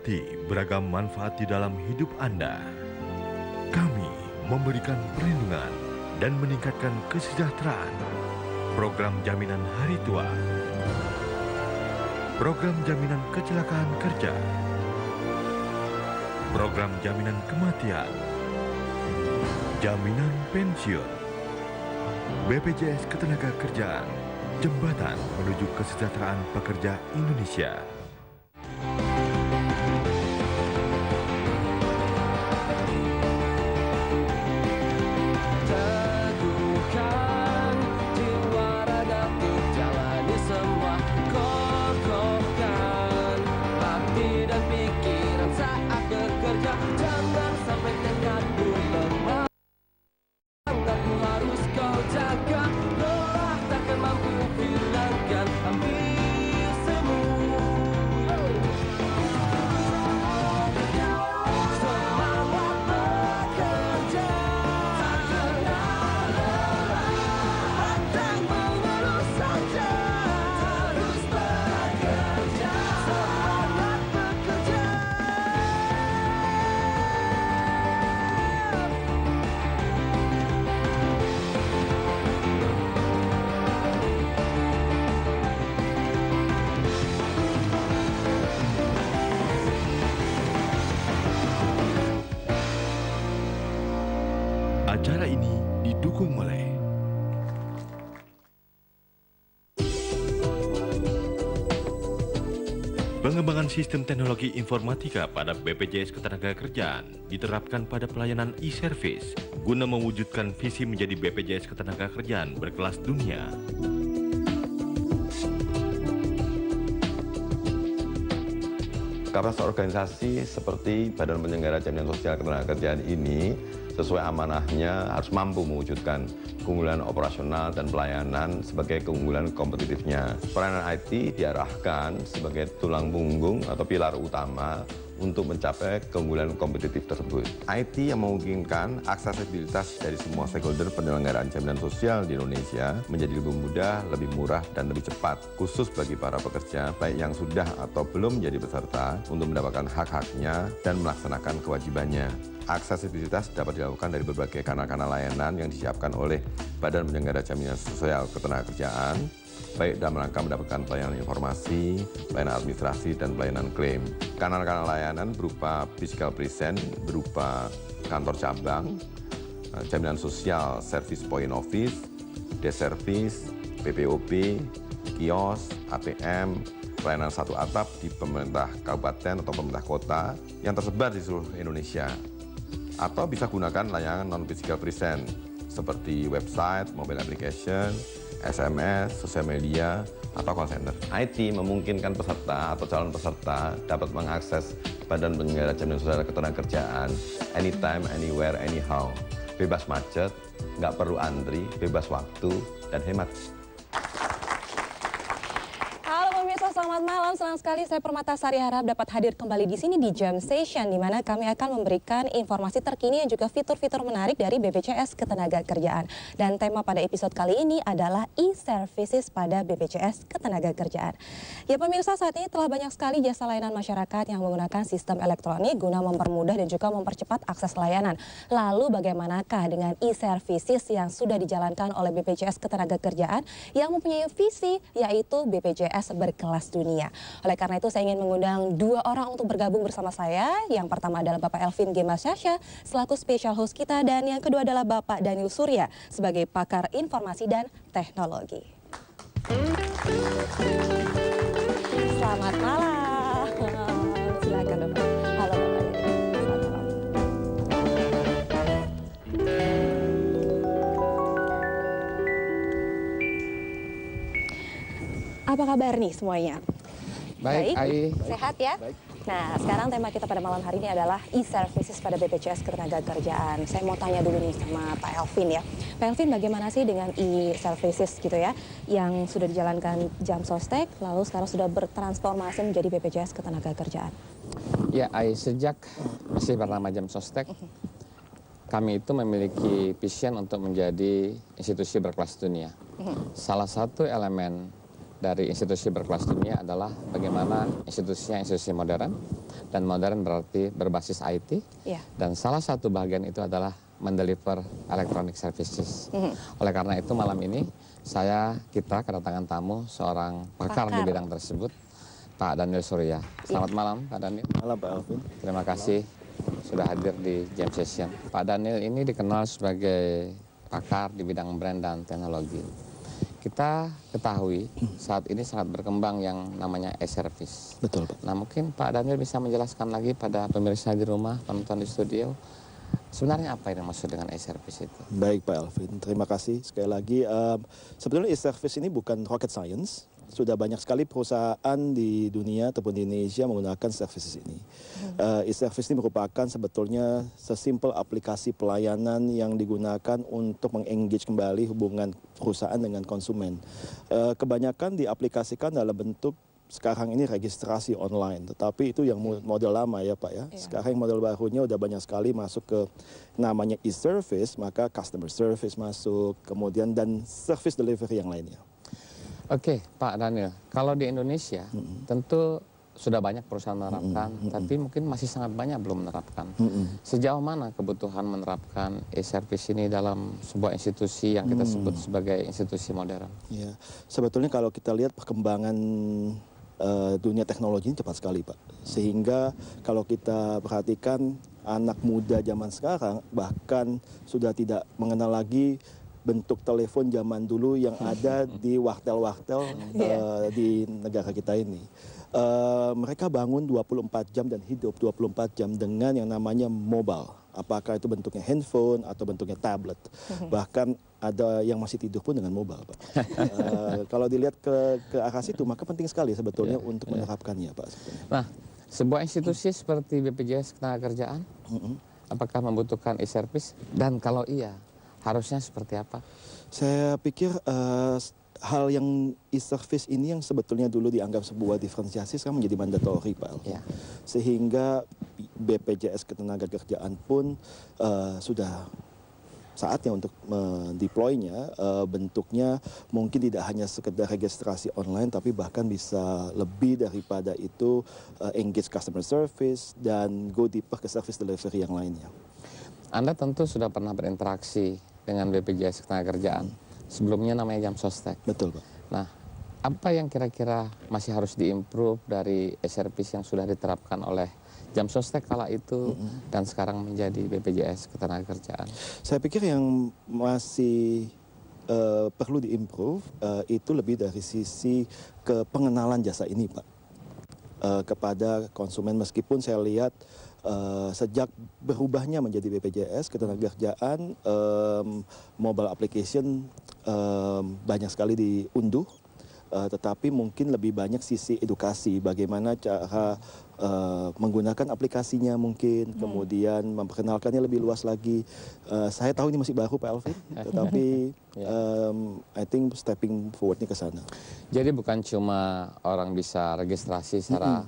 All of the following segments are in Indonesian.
menikmati beragam manfaat di dalam hidup Anda. Kami memberikan perlindungan dan meningkatkan kesejahteraan. Program jaminan hari tua, program jaminan kecelakaan kerja, program jaminan kematian, jaminan pensiun, BPJS Ketenagakerjaan, jembatan menuju kesejahteraan pekerja Indonesia. Acara ini didukung oleh pengembangan sistem teknologi informatika pada BPJS Ketenagakerjaan diterapkan pada pelayanan e-service guna mewujudkan visi menjadi BPJS Ketenagakerjaan berkelas dunia. Karena organisasi seperti Badan Penyelenggara Jaminan Sosial Ketenagakerjaan ini sesuai amanahnya harus mampu mewujudkan keunggulan operasional dan pelayanan sebagai keunggulan kompetitifnya. Pelayanan IT diarahkan sebagai tulang punggung atau pilar utama untuk mencapai keunggulan kompetitif tersebut. IT yang memungkinkan aksesibilitas dari semua stakeholder penyelenggaraan jaminan sosial di Indonesia menjadi lebih mudah, lebih murah, dan lebih cepat, khusus bagi para pekerja, baik yang sudah atau belum menjadi peserta, untuk mendapatkan hak-haknya dan melaksanakan kewajibannya. Aksesibilitas dapat dilakukan dari berbagai kanal-kanal layanan yang disiapkan oleh Badan Penyelenggara Jaminan Sosial Ketenagakerjaan, baik dalam rangka mendapatkan pelayanan informasi, pelayanan administrasi, dan pelayanan klaim. Kanal-kanal layanan berupa physical presence, berupa kantor cabang, jaminan sosial service point office, desk service, PPOB, kios, ATM, pelayanan satu atap di pemerintah kabupaten atau pemerintah kota yang tersebar di seluruh Indonesia. Atau bisa gunakan layanan non-physical presence seperti website, mobile application, SMS, sosial media, atau call center. IT memungkinkan peserta atau calon peserta dapat mengakses Badan Penyelenggara Jaminan Sosial Ketenagakerjaan anytime, anywhere, anyhow. Bebas macet, nggak perlu antri, bebas waktu, dan hemat. Selamat malam, senang sekali saya Permatasari harap dapat hadir kembali di sini di Jam Session, di mana kami akan memberikan informasi terkini dan juga fitur-fitur menarik dari BPJS Ketenagakerjaan. Dan tema pada episode kali ini adalah e-services pada BPJS Ketenagakerjaan. Ya pemirsa, saat ini telah banyak sekali jasa layanan masyarakat yang menggunakan sistem elektronik guna mempermudah dan juga mempercepat akses layanan. Lalu bagaimanakah dengan e-services yang sudah dijalankan oleh BPJS Ketenagakerjaan yang mempunyai visi yaitu BPJS berkelas dunia. Oleh karena itu saya ingin mengundang dua orang untuk bergabung bersama saya. Yang pertama adalah Bapak Elvin G. Masyasha selaku special host kita, dan yang kedua adalah Bapak Daniel Surya sebagai pakar informasi dan teknologi. Selamat malam. Silakan Bapak. Halo Bapak. Selamat malam. Apa kabar nih semuanya? Baik, sehat ya? Baik. Nah, sekarang tema kita pada malam hari ini adalah e-services pada BPJS Ketenagakerjaan. Saya mau tanya dulu nih sama Pak Elvin ya. Pak Elvin, bagaimana sih dengan e-services gitu ya, yang sudah dijalankan Jam Sostek, lalu sekarang sudah bertransformasi menjadi BPJS Ketenagakerjaan? Ya, sejak masih pertama Jam Sostek, kami itu memiliki vision untuk menjadi institusi berkelas dunia. Salah satu elemen dari institusi berkelas dunia adalah bagaimana institusinya institusi modern, dan modern berarti berbasis IT, dan salah satu bagian itu adalah mendeliver electronic services. Oleh karena itu malam ini kita kedatangan tamu seorang pakar di bidang tersebut, Pak Daniel Surya. Selamat malam Pak Daniel. Malam Pak Alvin. Terima kasih sudah hadir di Jam Session. Pak Daniel ini dikenal sebagai pakar di bidang brand dan teknologi. Kita ketahui saat ini sangat berkembang yang namanya e-service. Betul Pak. Nah mungkin Pak Daniel bisa menjelaskan lagi pada pemirsa di rumah, penonton di studio, sebenarnya apa yang dimaksud dengan e-service itu? Baik Pak Alvin, terima kasih sekali lagi. Sebetulnya e-service ini bukan rocket science. Sudah banyak sekali perusahaan di dunia ataupun di Indonesia menggunakan services ini. E-service ini merupakan sebetulnya sesimpel aplikasi pelayanan yang digunakan untuk mengengage kembali hubungan perusahaan dengan konsumen. Kebanyakan diaplikasikan dalam bentuk sekarang ini registrasi online, tetapi itu yang model lama ya Pak ya. Sekarang model barunya udah banyak sekali masuk ke namanya e-service, maka customer service masuk, kemudian dan service delivery yang lainnya. Oke, Pak Daniel, kalau di Indonesia tentu sudah banyak perusahaan menerapkan, tapi mungkin masih sangat banyak belum menerapkan. Sejauh mana kebutuhan menerapkan e-service ini dalam sebuah institusi yang kita sebut sebagai institusi modern? Ya, sebetulnya kalau kita lihat perkembangan dunia teknologi ini cepat sekali Pak. Sehingga kalau kita perhatikan anak muda zaman sekarang bahkan sudah tidak mengenal lagi bentuk telepon zaman dulu yang ada di waktel-waktel di negara kita ini. Mereka bangun 24 jam dan hidup 24 jam dengan yang namanya mobile. Apakah itu bentuknya handphone atau bentuknya tablet. Bahkan ada yang masih tidur pun dengan mobile, Pak. Kalau dilihat ke arah situ, maka penting sekali sebetulnya untuk menerapkannya, Pak. Nah, sebuah institusi seperti BPJS Ketenagakerjaan, apakah membutuhkan e-service? Dan kalau iya, harusnya seperti apa? Saya pikir hal yang e-service ini yang sebetulnya dulu dianggap sebuah diferensiasi sekarang menjadi mandatori, Pak. Ya. Sehingga BPJS Ketenagakerjaan pun sudah saatnya untuk mendeploynya. Bentuknya mungkin tidak hanya sekedar registrasi online, tapi bahkan bisa lebih daripada itu, engage customer service dan go deeper ke service delivery yang lainnya. Anda tentu sudah pernah berinteraksi dengan BPJS Ketenagakerjaan. Sebelumnya namanya Jam Sostek. Betul, Pak. Nah, apa yang kira-kira masih harus diimprove dari e-service yang sudah diterapkan oleh Jam Sostek kala itu dan sekarang menjadi BPJS Ketenagakerjaan? Saya pikir yang masih perlu diimprove itu lebih dari sisi kepengenalan jasa ini, Pak, kepada konsumen. Meskipun saya lihat sejak berubahnya menjadi BPJS Ketenagakerjaan, mobile application banyak sekali diunduh, tetapi mungkin lebih banyak sisi edukasi, bagaimana cara menggunakan aplikasinya mungkin, kemudian memperkenalkannya lebih luas lagi. Saya tahu ini masih baru, Pak Alvin, tetapi I think stepping forwardnya ke sana. Jadi bukan cuma orang bisa registrasi secara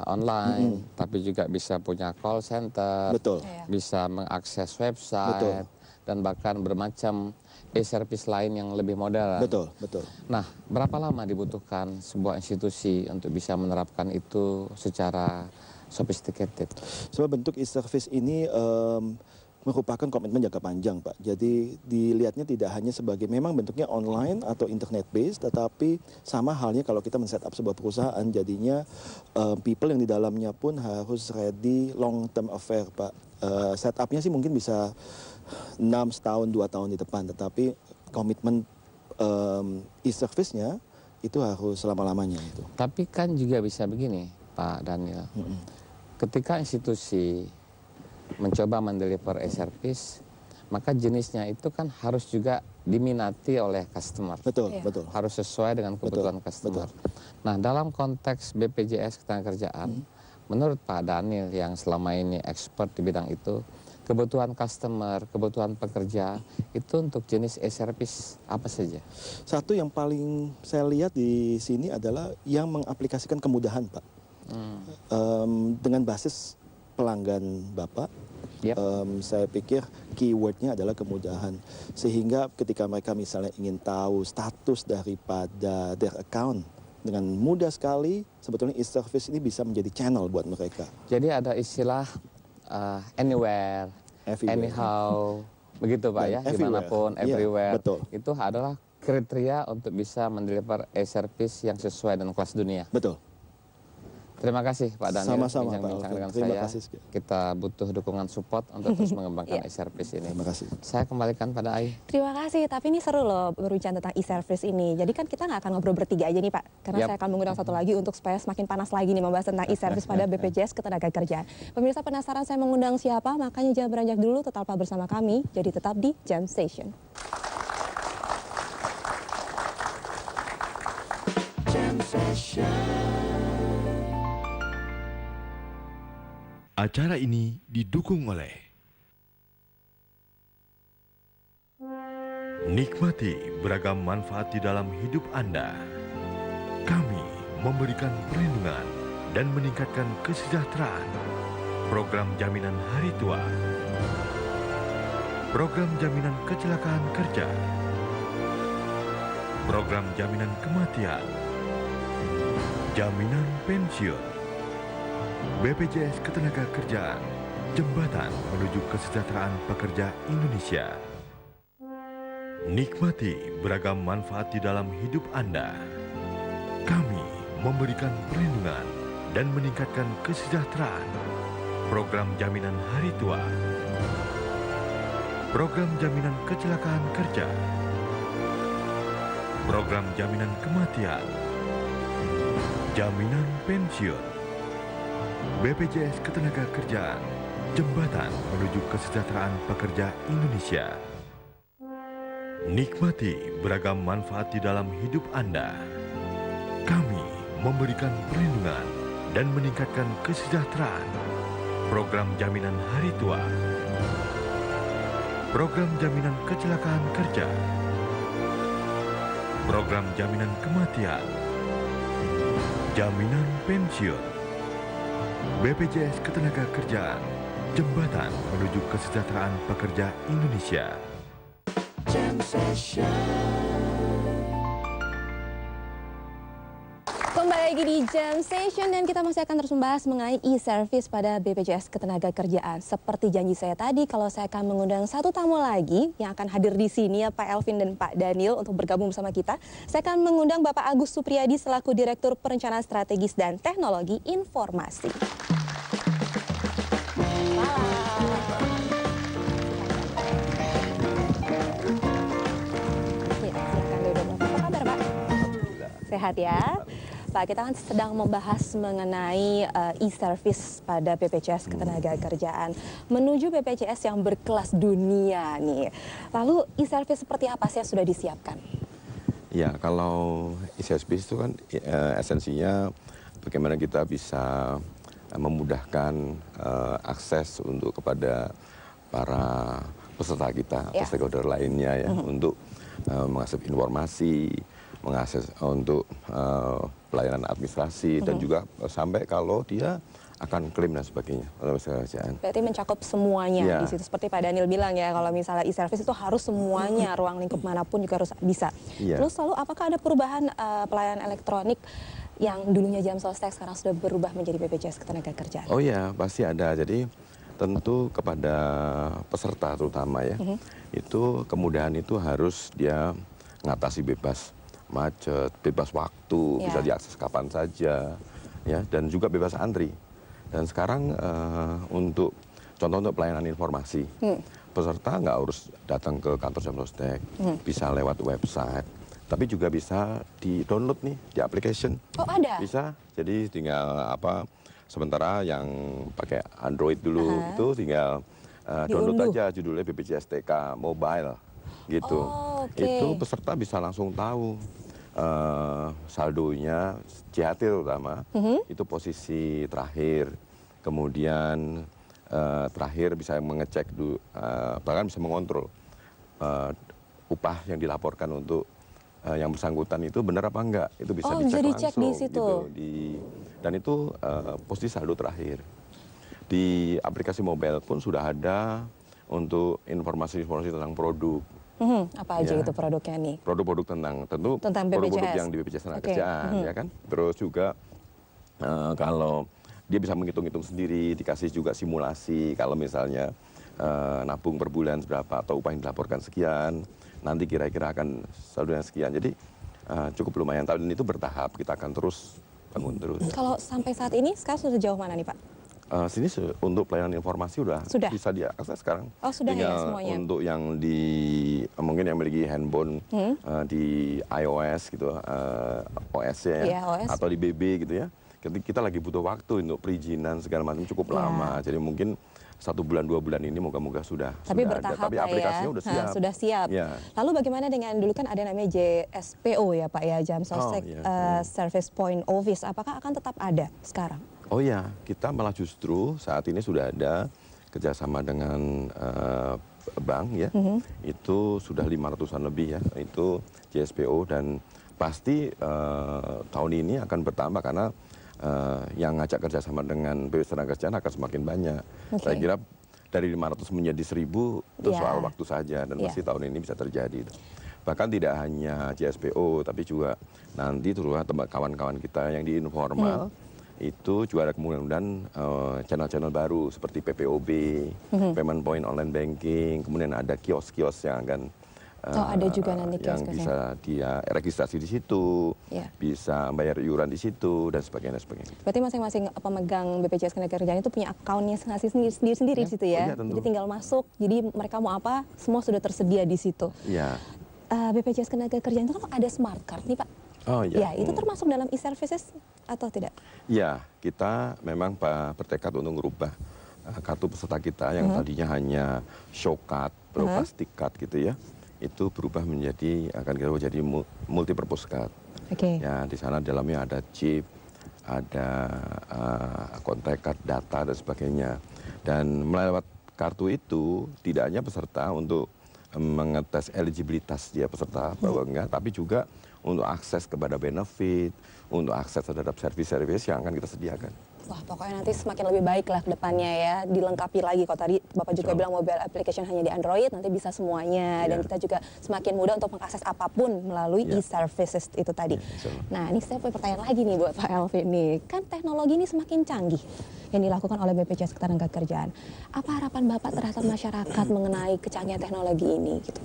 online, tapi juga bisa punya call center, betul, bisa mengakses website, betul, dan bahkan bermacam e-service lain yang lebih modern. Betul, betul. Nah, berapa lama dibutuhkan sebuah institusi untuk bisa menerapkan itu secara sophisticated? Sebab bentuk e-service ini merupakan komitmen jangka panjang, Pak. Jadi dilihatnya tidak hanya sebagai memang bentuknya online atau internet based, tetapi sama halnya kalau kita men-setup sebuah perusahaan, jadinya people yang di dalamnya pun harus ready long term affair, Pak. Setupnya sih mungkin bisa 6 tahun, 2 tahun di depan, tetapi komitmen e-service-nya itu harus selama-lamanya itu. Tapi kan juga bisa begini, Pak Daniel. Ketika institusi mencoba mendeliver e-service, maka jenisnya itu kan harus juga diminati oleh customer. Betul, betul. Harus sesuai dengan kebutuhan customer. Nah, dalam konteks BPJS Ketenagakerjaan, menurut Pak Daniel yang selama ini expert di bidang itu, kebutuhan customer, kebutuhan pekerja, itu untuk jenis e-service apa saja? Satu yang paling saya lihat di sini adalah yang mengaplikasikan kemudahan, Pak. Dengan basis pelanggan Bapak, Saya pikir keywordnya adalah kemudahan. Sehingga ketika mereka misalnya ingin tahu status daripada their account, dengan mudah sekali sebetulnya e-service ini bisa menjadi channel buat mereka. Jadi ada istilah anywhere, anyhow, begitu Pak ya, dimanapun, everywhere. Betul. Itu adalah kriteria untuk bisa mendeliver e-service yang sesuai dengan kelas dunia. Betul. Terima kasih Pak Daniel, Sama-sama bincang-bincang dengan Terima saya. kasih. Kita butuh dukungan support untuk terus mengembangkan e-service ini. Terima kasih. Saya kembalikan pada Ai. Terima kasih, tapi ini seru loh berbicara tentang e-service ini. Jadi kan kita nggak akan ngobrol bertiga aja nih Pak, karena saya akan mengundang satu lagi untuk supaya semakin panas lagi nih membahas tentang e-service pada BPJS Ketenagakerjaan. Pemirsa penasaran saya mengundang siapa? Makanya jangan beranjak dulu, tetaplah bersama kami. Jadi tetap di Jam Session. Jam Session. Acara ini didukung oleh nikmati beragam manfaat di dalam hidup Anda. Kami memberikan perlindungan dan meningkatkan kesejahteraan. Program jaminan hari tua, program jaminan kecelakaan kerja, program jaminan kematian, jaminan pensiun. BPJS Ketenagakerjaan, jembatan menuju kesejahteraan pekerja Indonesia. Nikmati beragam manfaat di dalam hidup Anda. Kami memberikan perlindungan dan meningkatkan kesejahteraan. Program jaminan hari tua, program jaminan kecelakaan kerja, program jaminan kematian, jaminan pensiun. BPJS Ketenagakerjaan, jembatan menuju kesejahteraan pekerja Indonesia. Nikmati beragam manfaat di dalam hidup Anda. Kami memberikan perlindungan dan meningkatkan kesejahteraan. Program jaminan hari tua, program jaminan kecelakaan kerja, program jaminan kematian, jaminan pensiun. BPJS Ketenagakerjaan, jembatan menuju kesejahteraan pekerja Indonesia. Jam Session. Kembali lagi di Jam Session dan kita masih akan terus membahas mengenai e-service pada BPJS Ketenagakerjaan. Seperti janji saya tadi, kalau saya akan mengundang satu tamu lagi yang akan hadir di sini ya Pak Elvin dan Pak Daniel untuk bergabung bersama kita. Saya akan mengundang Bapak Agus Supriyadi selaku Direktur Perencanaan Strategis dan Teknologi Informasi. Sehat ya? Pak, kita kan sedang membahas mengenai e-service pada BPJS Ketenagakerjaan menuju BPJS yang berkelas dunia nih. Lalu e-service seperti apa sih yang sudah disiapkan? Ya, kalau e-service itu kan esensinya bagaimana kita bisa memudahkan akses untuk kepada para peserta kita, stakeholder lainnya ya, untuk mengakses informasi, mengakses untuk pelayanan administrasi dan juga sampai kalau dia akan klaim dan sebagainya. Berarti mencakup semuanya di situ. Seperti Pak Daniel bilang ya, kalau misalnya e-service itu harus semuanya, ruang lingkup manapun juga harus bisa. Terus lalu apakah ada perubahan pelayanan elektronik yang dulunya Jam Sostek sekarang sudah berubah menjadi BPJS Ketenagakerjaan? Oh ya, pasti ada. Jadi tentu kepada peserta terutama ya, itu kemudahan itu harus dia ngatasi bebas macet, bebas waktu, bisa diakses kapan saja, ya, dan juga bebas antri. Dan sekarang untuk contoh untuk pelayanan informasi, peserta nggak harus datang ke kantor Jam Sostek, bisa lewat website, tapi juga bisa di-download nih di application. Oh ada? Bisa, jadi tinggal sementara yang pakai Android dulu itu tinggal download aja judulnya BPJS TK Mobile gitu. Itu peserta bisa langsung tahu saldonya JHT terutama, itu posisi terakhir, kemudian terakhir bisa mengecek, bahkan bisa mengontrol upah yang dilaporkan untuk yang bersangkutan itu benar apa enggak, itu bisa dicek langsung di situ. Gitu, dan itu posisi saldo terakhir. Di aplikasi mobile pun sudah ada untuk informasi-informasi tentang produk. Apa aja itu produknya nih? Produk-produk tentang produk-produk yang di BPJS Ketenagakerjaan, ya kan. Terus juga kalau dia bisa menghitung-hitung sendiri, dikasih juga simulasi kalau misalnya nabung per bulan berapa atau upah yang dilaporkan sekian, nanti kira-kira akan saldonya sekian. Jadi cukup lumayan. Tahun ini itu bertahap, kita akan terus bangun terus. Kalau sampai saat ini sekarang sudah sejauh mana nih Pak? Sini untuk pelayanan informasi sudah bisa diakses sekarang. Oh sudah ya Tinggal semuanya. untuk yang mungkin yang memiliki handphone di iOS gitu, OS-nya ya, OS. Atau di BB gitu ya. Kita lagi butuh waktu untuk perizinan segala macam cukup lama. Jadi mungkin 1 bulan 2 bulan ini moga-moga sudah. Tapi bertahap ada. Tapi aplikasinya udah siap. Sudah siap. Ya. Lalu bagaimana dengan dulu kan ada namanya JSPO ya Pak ya, Jam Sostek Service Point Office. Apakah akan tetap ada sekarang? Oh ya, kita malah justru saat ini sudah ada kerjasama dengan bank ya, itu sudah 500-an lebih ya, itu JSPO dan pasti tahun ini akan bertambah karena yang ngajak kerjasama dengan BPJS Ketenagakerjaan akan semakin banyak. Saya kira dari 500 menjadi 1000 itu soal waktu saja dan pasti tahun ini bisa terjadi. Bahkan tidak hanya JSPO tapi juga nanti terutama kawan-kawan kita yang di informal itu juga ada kemudian channel-channel baru seperti PPOB, Payment Point Online Banking, kemudian ada kios-kios yang akan ada juga nanti yang bisa dia registrasi di situ, bisa bayar iuran di situ dan sebagainya. Berarti masing-masing pemegang BPJS Ketenagakerjaan itu punya akunnya sendiri-sendiri di situ ya. Jadi tinggal masuk. Jadi mereka mau apa, semua sudah tersedia di situ. Iya. BPJS Ketenagakerjaan itu kan ada smart card nih Pak. Oh iya. Ya, itu termasuk dalam e-services atau tidak? Ya, kita memang bertekad untuk merubah kartu peserta kita yang tadinya hanya show card, plastik card gitu ya. Itu berubah menjadi akan kita jadi multi purpose card. Ya, di sana dalamnya ada chip, ada kontak card, data dan sebagainya. Dan melewat kartu itu tidak hanya peserta untuk mengetes eligibilitas dia peserta bahwa enggak, tapi juga untuk akses kepada benefit, untuk akses terhadap servis-servis yang akan kita sediakan. Wah, pokoknya nanti semakin lebih baik lah ke depannya ya, dilengkapi lagi. Kalau tadi Bapak juga bilang mobile application hanya di Android, nanti bisa semuanya. Dan kita juga semakin mudah untuk mengakses apapun melalui e-services itu tadi. Nah, ini saya punya pertanyaan lagi nih buat Pak Elvin nih. Kan teknologi ini semakin canggih yang dilakukan oleh BPJS Ketenagakerjaan. Apa harapan Bapak terhadap masyarakat mengenai kecanggihan teknologi ini gitu?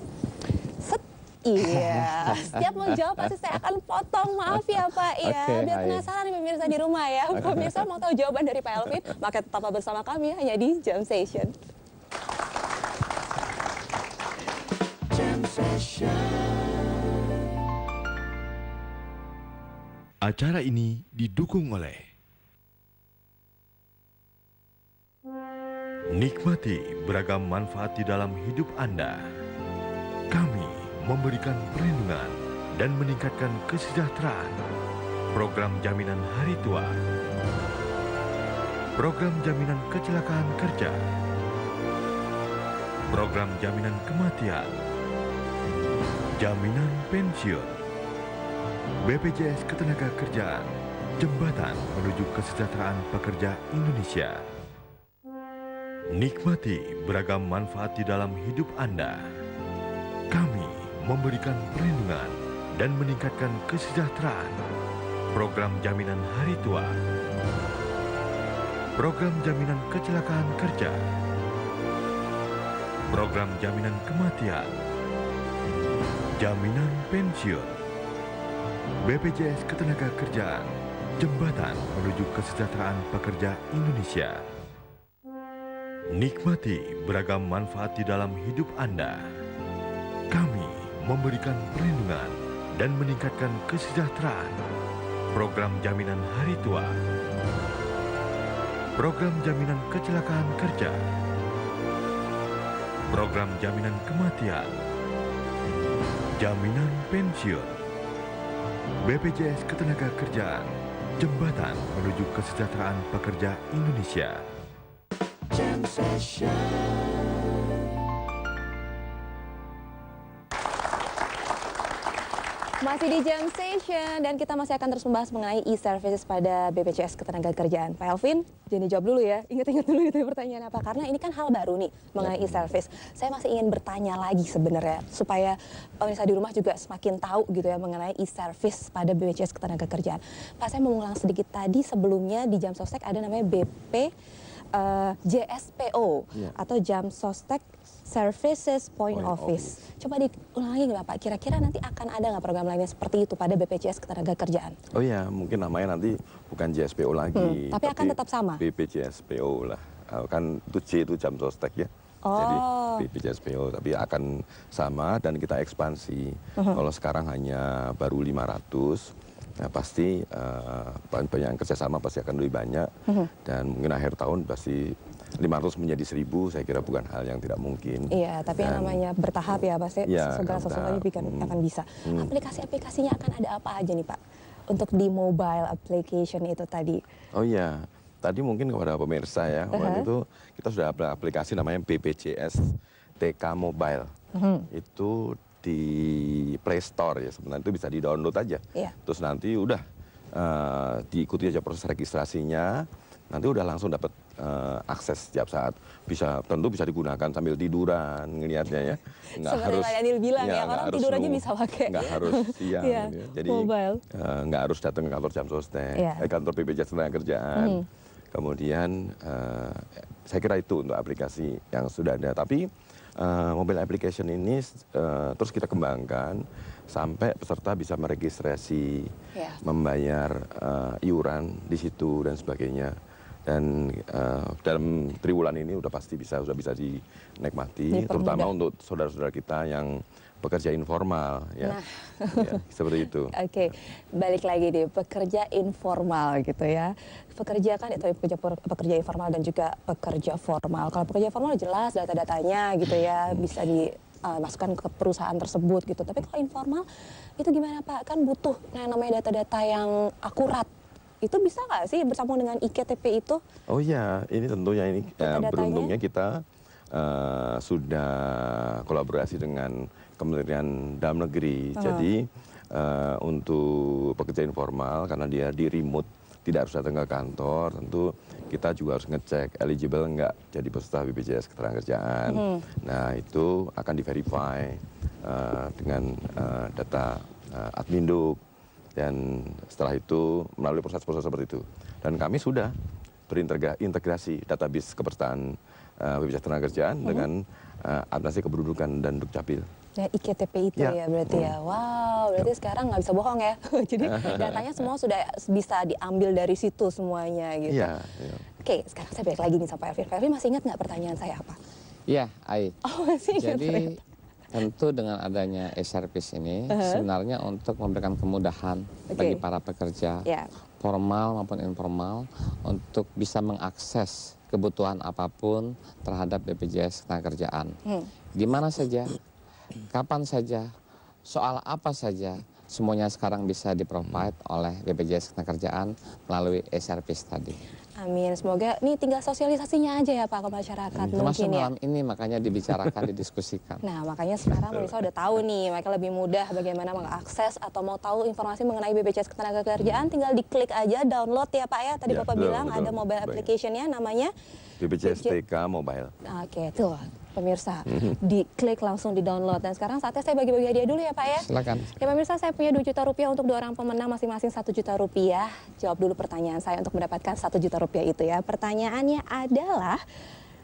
Iya, setiap mau jawab pasti saya akan potong, maaf ya Pak ya. Biar penasaran nih pemirsa di rumah ya. Pemirsa mau tahu jawaban dari Pak Elvin, maka tetaplah bersama kami hanya di Jam Session. Acara ini didukung oleh nikmati beragam manfaat di dalam hidup Anda. Kami memberikan perlindungan dan meningkatkan kesejahteraan. Program jaminan hari tua, program jaminan kecelakaan kerja, program jaminan kematian, jaminan pensiun. BPJS Ketenagakerjaan, jembatan menuju kesejahteraan pekerja Indonesia. Nikmati beragam manfaat di dalam hidup Anda. Kami memberikan perlindungan dan meningkatkan kesejahteraan. Program jaminan hari tua, program jaminan kecelakaan kerja, program jaminan kematian, jaminan pensiun. BPJS Ketenagakerjaan, jembatan menuju kesejahteraan pekerja Indonesia. Nikmati beragam manfaat di dalam hidup Anda. Kami memberikan perlindungan dan meningkatkan kesejahteraan. Program jaminan hari tua, program jaminan kecelakaan kerja, program jaminan kematian, jaminan pensiun. BPJS Ketenagakerjaan, jembatan menuju kesejahteraan pekerja Indonesia. Jam Session. Masih di Jam Station dan kita masih akan terus membahas mengenai e-services pada BPJS Ketenagakerjaan. Pak Elvin, jadi jawab dulu ya. Ingat-ingat dulu itu pertanyaan apa. Karena ini kan hal baru nih mengenai e-service. Saya masih ingin bertanya lagi sebenarnya supaya pemirsa di rumah juga semakin tahu gitu ya mengenai e-service pada BPJS Ketenagakerjaan. Pak, saya mengulang sedikit tadi sebelumnya di Jam Sostek ada namanya JSPO atau Jam Sostek Services Point Office. Coba diulangi nggak Pak, kira-kira nanti akan ada nggak program lainnya seperti itu pada BPJS Ketenagakerjaan? Oh ya, mungkin namanya nanti bukan JSPO lagi. Tapi akan tetap sama? BPJSPO lah. Kan itu J itu Jam Sostek ya. Jadi BPJSPO, tapi akan sama dan kita ekspansi. Kalau sekarang hanya baru 500, nah pasti banyak yang kerjasama pasti akan lebih banyak. Dan mungkin akhir tahun pasti 500 menjadi 1000, saya kira bukan hal yang tidak mungkin. Iya, tapi yang namanya bertahap ya, pasti segala sesuatunya akan bisa. Aplikasi-aplikasinya akan ada apa aja nih Pak? Untuk di mobile application itu tadi. Oh iya, tadi mungkin kepada pemirsa ya, waktu itu kita sudah ada aplikasi namanya BPJS TK Mobile. Itu di Play Store ya, sebenarnya itu bisa di-download aja. Terus nanti udah diikuti aja proses registrasinya, nanti udah langsung dapat akses setiap saat, tentu bisa digunakan sambil tiduran ngelihatnya ya, nggak harus Pak Daniel bilang ya, orang tidur aja bisa pakai, nggak harus siang gitu ya. Jadi nggak harus datang ke kantor Jam Sostek, kantor BPJS Ketenagakerjaan. Kemudian saya kira itu untuk aplikasi yang sudah ada, tapi mobile application ini terus kita kembangkan sampai peserta bisa meregistrasi, membayar iuran di situ dan sebagainya. Dan dalam triwulan ini sudah bisa dinikmati, terutama untuk saudara-saudara kita yang pekerja informal ya. Ya, seperti itu. Oke, balik lagi deh, pekerja informal gitu ya. Pekerja kan itu pekerja informal dan juga pekerja formal. Kalau pekerja formal jelas data-datanya gitu ya, bisa dimasukkan ke perusahaan tersebut gitu. Tapi kalau informal itu gimana Pak? Kan butuh yang namanya data-data yang akurat. Itu bisa nggak sih bersambung dengan iktp itu? Oh iya, ini tentunya ini beruntungnya kita sudah kolaborasi dengan Kementerian Dalam Negeri. Jadi untuk pekerja informal karena dia di remote, tidak harus datang ke kantor, tentu kita juga harus ngecek eligible nggak jadi peserta BPJS Ketenagakerjaan. Nah itu akan di-verify dengan data Adminduk. Dan setelah itu melalui proses-proses seperti itu. Dan kami sudah berintegrasi database kepesertaan BPJS Ketenagakerjaan dengan administrasi kependudukan dan Dukcapil. Ya, iktp itu ya berarti ya. Wow, berarti sekarang nggak bisa bohong ya. Jadi datanya semua sudah bisa diambil dari situ semuanya gitu. Oke, sekarang saya balik lagi nih sama Pak Elvin. Masih ingat nggak pertanyaan saya apa? Iya, Ai. Oh, masih ingat. Jadi tentu dengan adanya e-service ini sebenarnya untuk memberikan kemudahan bagi para pekerja formal maupun informal untuk bisa mengakses kebutuhan apapun terhadap BPJS Ketenagakerjaan. Di mana saja, kapan saja, soal apa saja, semuanya sekarang bisa di-provide oleh BPJS Ketenagakerjaan melalui e-service tadi. Amin, semoga ini tinggal sosialisasinya aja ya Pak ke masyarakat mungkin ya. Malam ini makanya dibicarakan, didiskusikan. Nah makanya sekarang pemirsa udah tahu nih, mereka lebih mudah bagaimana mengakses atau mau tahu informasi mengenai BPJS Ketenagakerjaan, tinggal diklik aja download ya Pak ya. Tadi Bapak bilang ada mobile application-nya namanya BPJS TK Mobile. Oke, tuh pemirsa, diklik langsung di download. Dan sekarang saatnya saya bagi-bagi hadiah dulu ya Pak ya. Silakan. Ya pemirsa, saya punya 2 juta rupiah untuk 2 orang pemenang masing-masing 1 juta rupiah. Jawab dulu pertanyaan saya untuk mendapatkan 1 juta rupiah itu ya. Pertanyaannya adalah,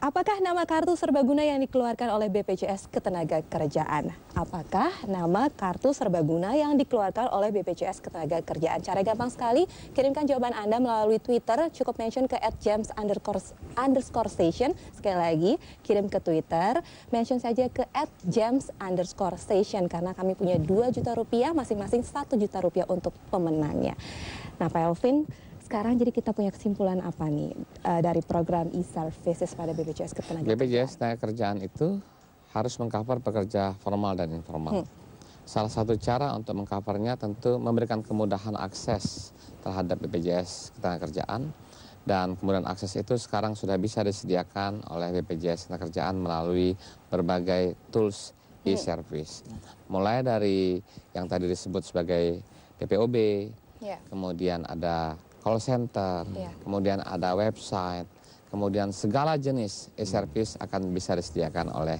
apakah nama kartu serbaguna yang dikeluarkan oleh BPJS Ketenagakerjaan? Apakah nama kartu serbaguna yang dikeluarkan oleh BPJS Ketenagakerjaan? Cara gampang sekali, kirimkan jawaban Anda melalui Twitter, cukup mention ke @jams_station. Sekali lagi, kirim ke Twitter, mention saja ke @jams_station karena kami punya 2 juta rupiah, masing-masing 1 juta rupiah untuk pemenangnya. Nah Pak Elvin, sekarang jadi kita punya kesimpulan apa nih dari program e-services pada BPJS Ketenagakerjaan? BPJS Ketenagakerjaan itu harus mengcover pekerja formal dan informal. Salah satu cara untuk mengcovernya tentu memberikan kemudahan akses terhadap BPJS Ketenagakerjaan. Dan kemudian akses itu sekarang sudah bisa disediakan oleh BPJS Ketenagakerjaan melalui berbagai tools e-service. Mulai dari yang tadi disebut sebagai PPOB, kemudian ada call center, kemudian ada website, kemudian segala jenis e-service akan bisa disediakan oleh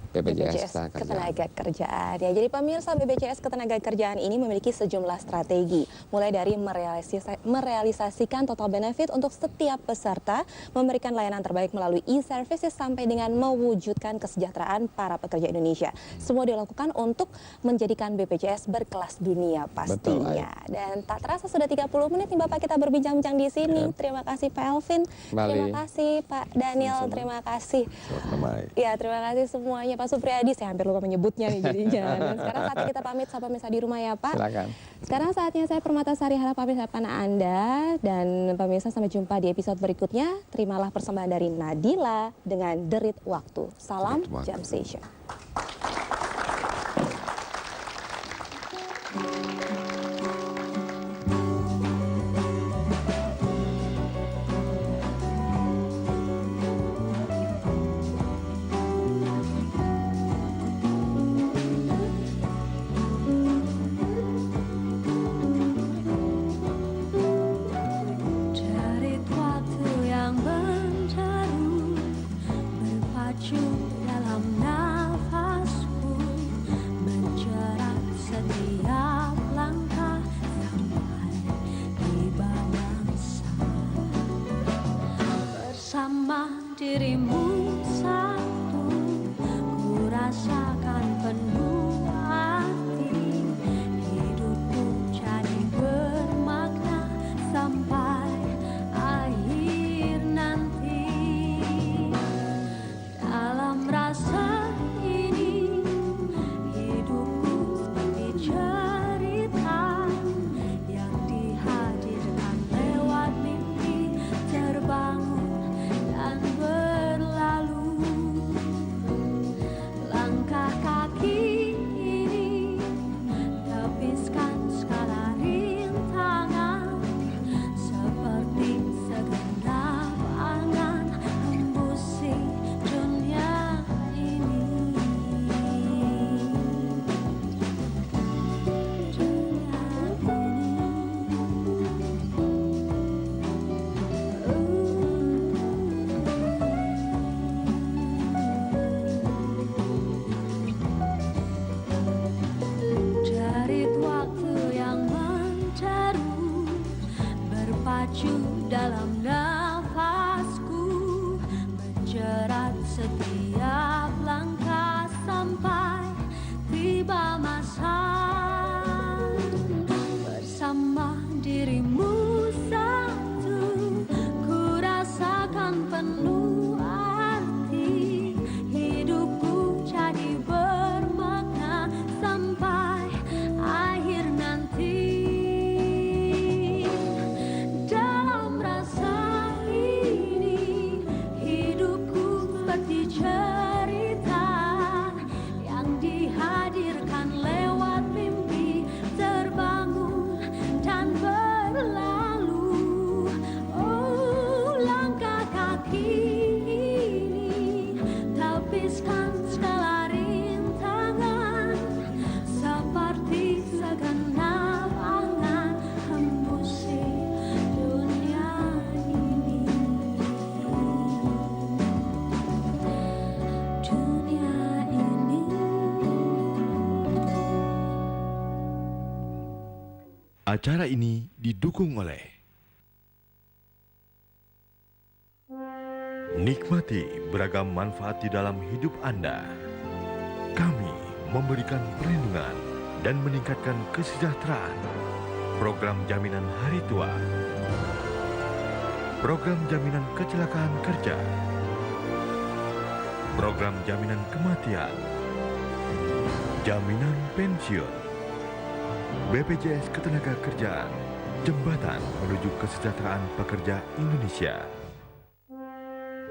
BPJS Ketenagakerjaan. Ya, jadi pemirsa, BPJS Ketenagakerjaan ini memiliki sejumlah strategi, mulai dari merealisasikan total benefit untuk setiap peserta, memberikan layanan terbaik melalui e-services sampai dengan mewujudkan kesejahteraan para pekerja Indonesia. Semua dilakukan untuk menjadikan BPJS berkelas dunia pastinya. Dan tak terasa sudah 30 menit nih Bapak kita berbincang-bincang di sini. Terima kasih Pak Elvin. Terima kasih Pak Daniel. Terima kasih. Ya, terima kasih semuanya. Pak Supriyadi, saya hampir lupa menyebutnya nih jadinya. Dan sekarang saatnya kita pamit sama pemirsa di rumah ya Pak. Silakan. Sekarang saatnya saya Permatasari harap pamit sama Anda. Dan pemirsa, sampai jumpa di episode berikutnya. Terimalah persembahan dari Nadila dengan Derit Waktu. Salam Jam Session. Dirimu satu, ku rasakan penuh arti, hidupku jadi bermakna sampai akhir nanti. Dalam rasa ini, hidupku seperti cerita yang dihadirkan lewat mimpi terbangun dan berlalu. Langkah kaki ini tepiskan skala rintangan, seperti segenap angan hembusi dunia ini. Derit waktu yang menderu berpacu dalam nafasku, menjerat setiap langkah sampai tiba masa. Bersama dirimu satu, ku rasakan penuh arti, hidupku jadi bermakna sampai akhir nanti. Dalam rasa ini, hidupku seperti cerita yang dihadirkan lewat mimpi terbangun dan berlalu. Oh, langkah kaki ini tepiskan skala rintangan, seperti segenap angan hembusi dunia ini. Dunia ini. Acara ini didukung oleh nikmati beragam manfaat di dalam hidup Anda. Kami memberikan perlindungan dan meningkatkan kesejahteraan. Program jaminan hari tua, program jaminan kecelakaan kerja, program jaminan kematian, jaminan pensiun. BPJS Ketenagakerjaan, jembatan menuju kesejahteraan pekerja Indonesia.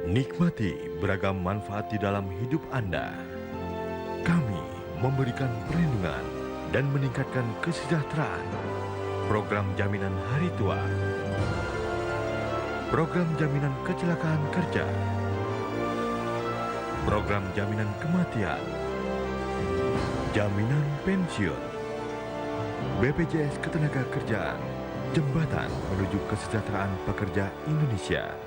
Nikmati beragam manfaat di dalam hidup Anda. Kami memberikan perlindungan dan meningkatkan kesejahteraan. Program jaminan hari tua, program jaminan kecelakaan kerja, program jaminan kematian, Jaminan pensiun. BPJS Ketenagakerjaan, jembatan menuju kesejahteraan pekerja Indonesia.